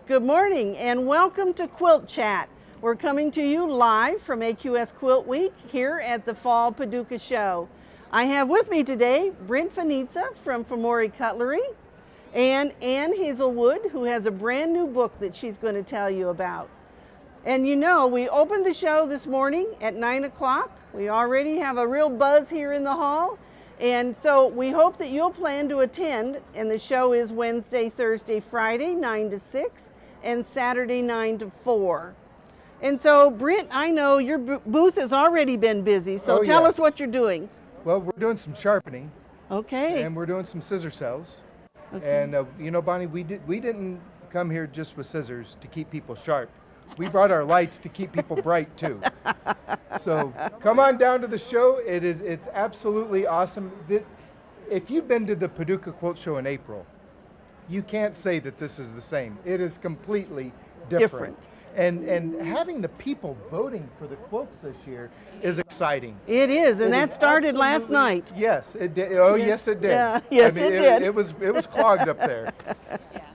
Good morning and welcome to QuiltChat. We're coming to you live from AQS Quilt Week here at the Fall Paducah Show. I have with me today Brint Fanizza from Maury Cutlery and Hazelwood, who has a brand new book that she's going to tell you about. And you know, we opened the show this morning at 9 o'clock. We already have a real buzz here in the hall. And so we hope that you'll plan to attend, and the show is Wednesday, Thursday, Friday, 9 to 6, and Saturday, 9 to 4. And so, Brint, I know your booth has already been busy, so tell us what you're doing. Well, we're doing some sharpening. Okay. And we're doing some scissor cells. Okay. And you know, Bonnie, we didn't come here just with scissors to keep people sharp. We brought our lights to keep people bright too. So come on down to the show. It's absolutely awesome. If you've been to the Paducah Quilt Show in April, you can't say that this is the same. It is completely different. And having the people voting for the quilts this year is exciting. It is, and that started last night. Yes, it did. Oh, yes, it did. Yeah, yes, I mean, it did. It was clogged up there. Yeah.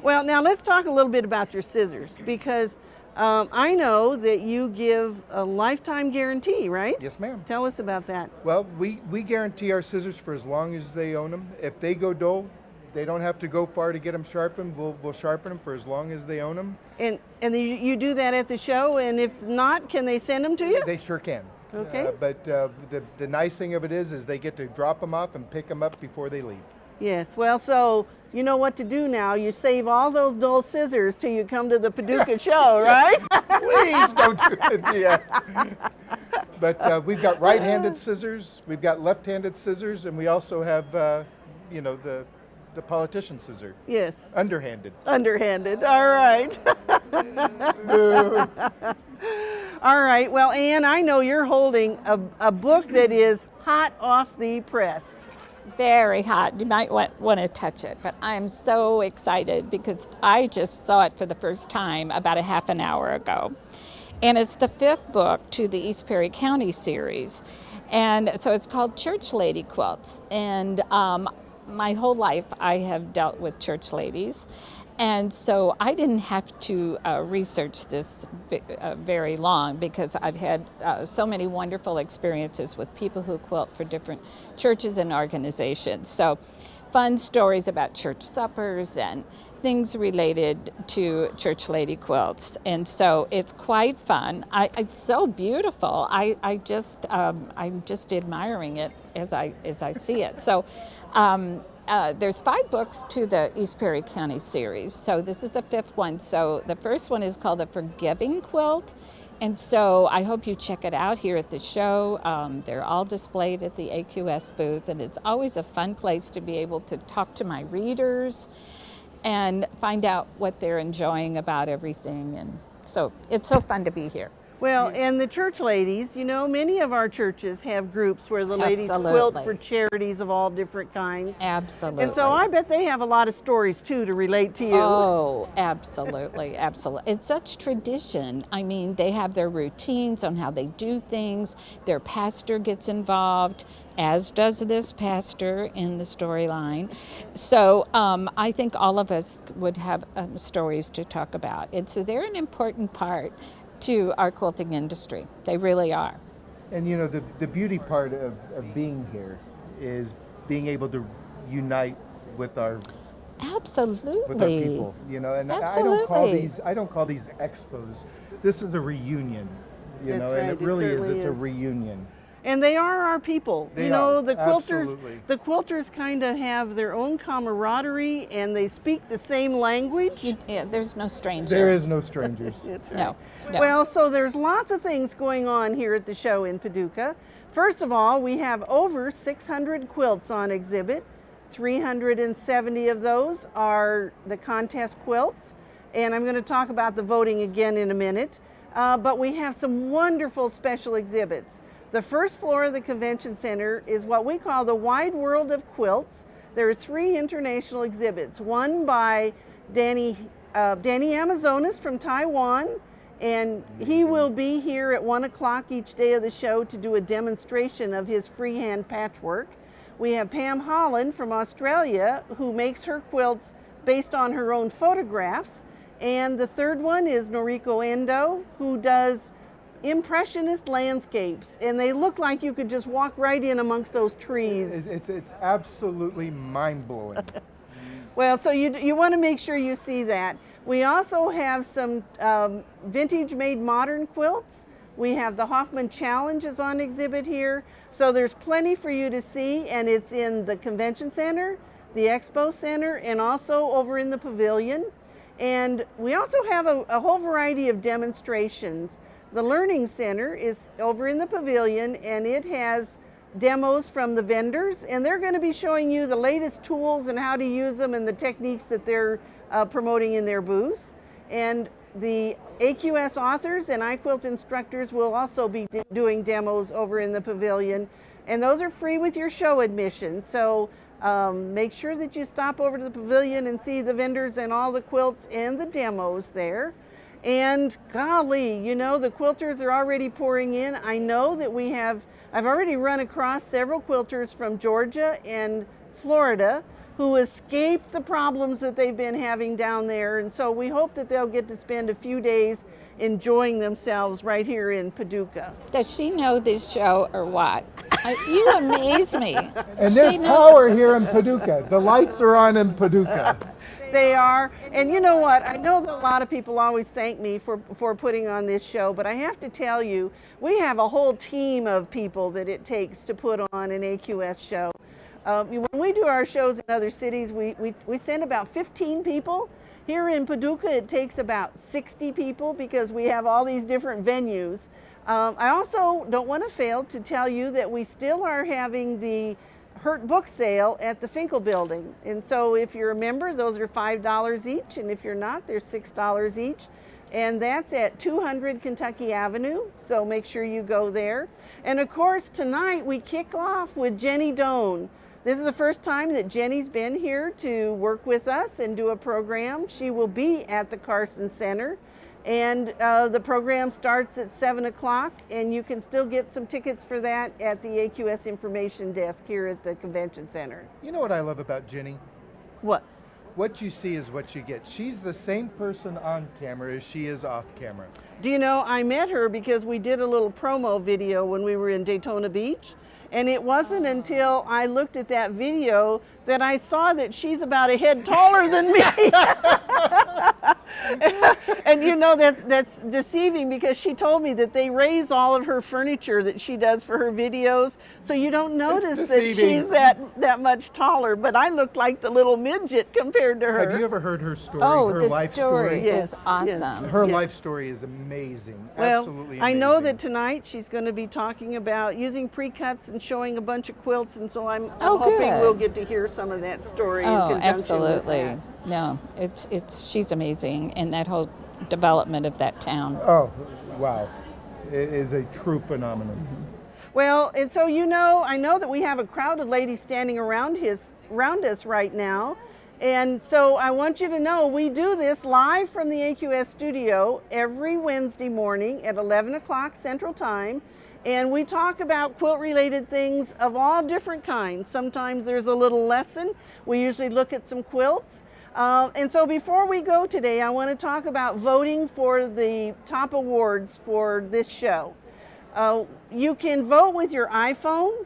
Well, now let's talk a little bit about your scissors, because I know that you give a lifetime guarantee, right? Yes, ma'am. Tell us about that. Well, we guarantee our scissors for as long as they own them. If they go dull, they don't have to go far to get them sharpened. We'll sharpen them for as long as they own them. And you do that at the show, and if not, can they send them to you? They sure can. Okay. But the nice thing of it is they get to drop them off and pick them up before they leave. Yes, well, so you know what to do now. You save all those dull scissors till you come to the Paducah show, right? Please don't do it. Yeah. But we've got right-handed scissors, we've got left-handed scissors, and we also have, you know, the politician scissor. Yes. Underhanded. Underhanded, all right. All right, well, Ann, I know you're holding a book that is hot off the press. Very hot. You might want to touch it, but I'm so excited because I just saw it for the first time about a half an hour ago. And it's the 5th book to the East Perry County series. And so it's called Church Lady Quilts. And my whole life I have dealt with church ladies. And so I didn't have to research this very long because I've had so many wonderful experiences with people who quilt for different churches and organizations. So fun stories about church suppers and things related to church lady quilts. And so it's quite fun. It's so beautiful. I'm just admiring it as I see it. So. There's 5 books to the East Perry County series, so this is the 5th one. So the first one is called The Forgiving Quilt, and so I hope you check it out here at the show. They're all displayed at the AQS booth, and it's always a fun place to be able to talk to my readers and find out what they're enjoying about everything, and so it's so fun to be here. Well, and the church ladies, you know, many of our churches have groups where the ladies quilt for charities of all different kinds. Absolutely. And so I bet they have a lot of stories too to relate to you. Oh, absolutely, absolutely. It's such tradition. I mean, they have their routines on how they do things. Their pastor gets involved, as does this pastor in the storyline. So I think all of us would have stories to talk about. And so they're an important part to our quilting industry. They really are. And you know, the beauty part of being here is being able to unite with our people. You know, and I don't call these expos. This is a reunion. You know, and it really is. It's a reunion. And they are our people. They you know, are. the quilters. Absolutely. The quilters kind of have their own camaraderie, and they speak the same language. Yeah, there's no stranger. There is no strangers. That's right. No. Well, so there's lots of things going on here at the show in Paducah. First of all, we have over 600 quilts on exhibit. 370 of those are the contest quilts, and I'm going to talk about the voting again in a minute. But we have some wonderful special exhibits. The first floor of the convention center is what we call the Wide World of Quilts. There are 3 international exhibits, one by Danny Amazonas from Taiwan, and he will be here at 1 o'clock each day of the show to do a demonstration of his freehand patchwork. We have Pam Holland from Australia, who makes her quilts based on her own photographs, And the third one is Noriko Endo, who does impressionist landscapes, and they look like you could just walk right in amongst those trees. It's absolutely mind-blowing. Well, so you want to make sure you see that. We also have some vintage made modern quilts. We have the Hoffman Challenge is on exhibit here. So there's plenty for you to see, and it's in the Convention Center, the Expo Center, and also over in the Pavilion. And we also have a whole variety of demonstrations. The Learning Center is over in the Pavilion, and it has demos from the vendors, and they're going to be showing you the latest tools and how to use them and the techniques that they're promoting in their booths. And the AQS authors and iQuilt instructors will also be doing demos over in the Pavilion, and those are free with your show admission. So make sure that you stop over to the Pavilion and see the vendors and all the quilts and the demos there. And golly, you know, the quilters are already pouring in. I know that I've already run across several quilters from Georgia and Florida who escaped the problems that they've been having down there. And so we hope that they'll get to spend a few days enjoying themselves right here in Paducah. Does she know this show or what? You amaze me. And there's power here in Paducah. The lights are on in Paducah. They are. And you know what? I know that a lot of people always thank me for putting on this show, but I have to tell you, we have a whole team of people that it takes to put on an AQS show. When we do our shows in other cities, we send about 15 people. Here in Paducah, it takes about 60 people because we have all these different venues. I also don't want to fail to tell you that we still are having the Hurt book sale at the Finkel building. And so if you're a member, those are $5 each, and if you're not, they're $6 each. And that's at 200 Kentucky Avenue, so make sure you go there. And of course, tonight we kick off with Jenny Doan. This is the first time that Jenny's been here to work with us and do a program. She will be at the Carson Center. And the program starts at 7 o'clock, and you can still get some tickets for that at the AQS information desk here at the Convention Center. You know what I love about Jenny? What? What you see is what you get. She's the same person on camera as she is off camera. Do you know, I met her because we did a little promo video when we were in Daytona Beach. And it wasn't until I looked at that video that I saw that she's about a head taller than me. And you know, that's deceiving because she told me that they raise all of her furniture that she does for her videos, so you don't notice that she's that much taller. But I look like the little midget compared to her. Have you ever heard her story? Oh, her the life story is Yes, awesome. yes. Her life story is amazing. Well, Absolutely amazing. I know that tonight she's going to be talking about using pre-cuts and showing a bunch of quilts, and so I'm hoping good. we'll get to hear some of that story in Oh, conjunction absolutely. with that. No, she's amazing, and that whole development of that town. Oh, wow. It is a true phenomenon. Well, and so you know, I know that we have a crowd of ladies standing around us right now. And so I want you to know we do this live from the AQS studio every Wednesday morning at 11 o'clock Central Time. And we talk about quilt-related things of all different kinds. Sometimes there's a little lesson. We usually look at some quilts. And so before we go today, I want to talk about voting for the top awards for this show. You can vote with your iPhone,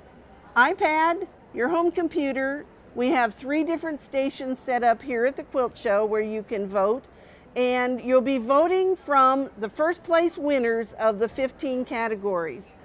iPad, your home computer. We have 3 different stations set up here at the Quilt Show where you can vote. And you'll be voting from the first place winners of the 15 categories.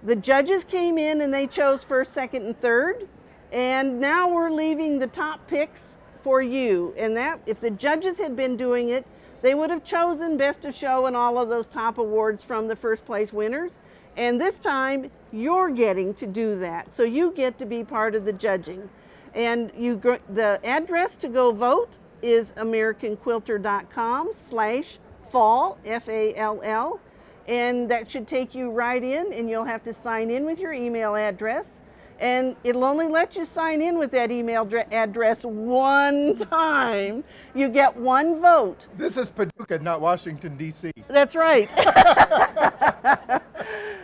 The judges came in and they chose first, second, and third. And now we're leaving the top picks for you. And that, if the judges had been doing it, they would have chosen best of show and all of those top awards from the first place winners. And this time, you're getting to do that. So you get to be part of the judging. And the address to go vote is americanquilter.com/fall, F-A-L-L. And that should take you right in, and you'll have to sign in with your email address. And it'll only let you sign in with that email address one time. You get one vote. This is Paducah, not Washington, D.C. That's right.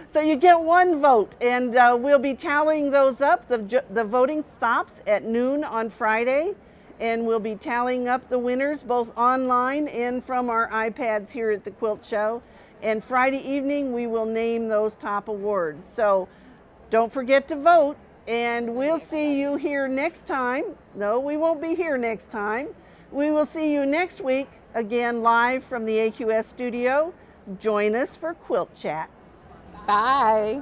So you get one vote, and we'll be tallying those up. The voting stops at noon on Friday, and we'll be tallying up the winners both online and from our iPads here at the Quilt Show. And Friday evening, we will name those top awards. So don't forget to vote, and we'll see you here next time. No, we won't be here next time. We will see you next week, again live from the AQS studio. Join us for Quilt Chat. Bye.